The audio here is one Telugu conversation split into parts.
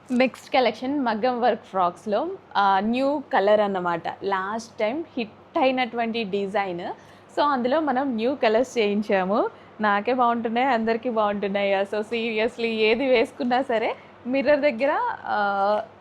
నెక్స్ట్ కలెక్షన్ మగ్గం వర్క్ ఫ్రాక్స్లో న్యూ కలర్ అన్నమాట. లాస్ట్ టైం హిట్ అయినటువంటి డిజైన్. సో అందులో మనం న్యూ కలర్స్ చేయించాము. నాకే బాగుంటున్నాయి, అందరికీ బాగుంటున్నాయి. సో సీరియస్లీ ఏది వేసుకున్నా సరే మిర్రర్ దగ్గర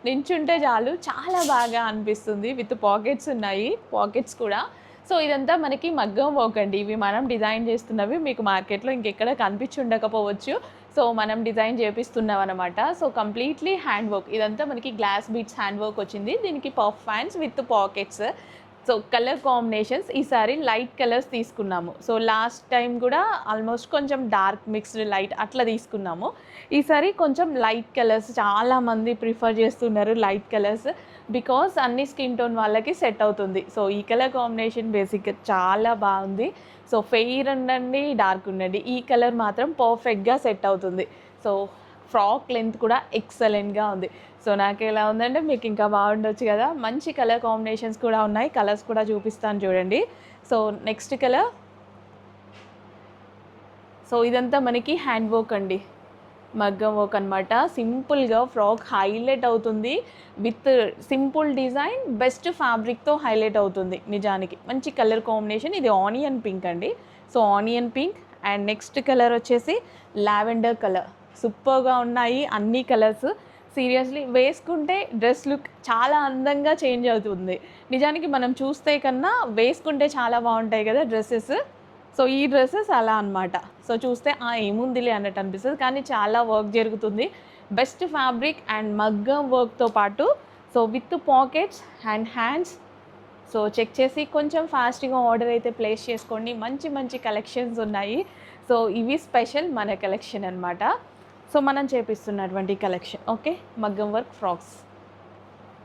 నించుంటే చాలు చాలా బాగా అనిపిస్తుంది. విత్ పాకెట్స్ ఉన్నాయి, పాకెట్స్ కూడా. సో ఇదంతా మనకి మగ్గం వర్క్ అండి. ఇవి మనం డిజైన్ చేస్తున్నవి. మీకు మార్కెట్లో ఇంకెక్కడ కనిపించి ఉండకపోవచ్చు. సో మనం డిజైన్ చేపిస్తున్నాం అనమాట. So completely hand work. ఇదంతా మనకి గ్లాస్ బీడ్స్ హ్యాండ్ వర్క్ వచ్చింది. దీనికి puff hands with pockets. So colour combinations ఈసారి లైట్ కలర్స్ తీసుకున్నాము. సో లాస్ట్ టైం కూడా ఆల్మోస్ట్ కొంచెం డార్క్ మిక్స్డ్ లైట్ అట్లా తీసుకున్నాము. ఈసారి కొంచెం లైట్ కలర్స్ చాలామంది ప్రిఫర్ చేస్తున్నారు, లైట్ కలర్స్. బికాస్ అన్ని స్కిన్ టోన్ వాళ్ళకి సెట్ అవుతుంది. సో ఈ కలర్ కాంబినేషన్ బేసిక్గా చాలా బాగుంది. సో ఫెయిర్ ఉండండి, డార్క్ ఉండండి, ఈ కలర్ మాత్రం పర్ఫెక్ట్గా సెట్ అవుతుంది. సో ఫ్రాక్ లెంత్ కూడా ఎక్సలెంట్గా ఉంది. సో నాకు ఎలా ఉందంటే మీకు ఇంకా బాగుండొచ్చు కదా. మంచి కలర్ కాంబినేషన్స్ కూడా ఉన్నాయి. కలర్స్ కూడా చూపిస్తాను చూడండి. So next colour. సో ఇదంతా మనకి హ్యాండ్ వర్క్ అండి, మగ్గం వర్క్ అనమాట. సింపుల్గా ఫ్రాక్ హైలైట్ అవుతుంది. విత్ సింపుల్ డిజైన్, బెస్ట్ ఫ్యాబ్రిక్తో హైలైట్ అవుతుంది. నిజానికి మంచి కలర్ కాంబినేషన్. ఇది ఆనియన్ పింక్ అండి. So onion pink and next colour వచ్చేసి లావెండర్ కలర్. సూపర్గా ఉన్నాయి అన్ని కలర్స్. సీరియస్లీ వేసుకుంటే డ్రెస్ లుక్ చాలా అందంగా చేంజ్ అవుతుంది. నిజానికి మనం చూస్తే కన్నా వేసుకుంటే చాలా బాగుంటాయి కదా డ్రెస్సెస్. సో ఈ డ్రెస్సెస్ అలా అనమాట. సో చూస్తే ఏముందిలే అన్నట్టు అనిపిస్తుంది, కానీ చాలా వర్క్ జరుగుతుంది. బెస్ట్ ఫ్యాబ్రిక్ అండ్ మగ్గం వర్క్తో పాటు so with pockets and hands. So check చేసి కొంచెం ఫాస్ట్గా ఆర్డర్ అయితే ప్లేస్ చేసుకోండి. మంచి మంచి కలెక్షన్స్ ఉన్నాయి. సో ఇవి స్పెషల్ మన కలెక్షన్ అనమాట. సో మనం చేపిస్తున్నటువంటి కలెక్షన్. ఓకే, మగ్గం వర్క్ ఫ్రాక్స్.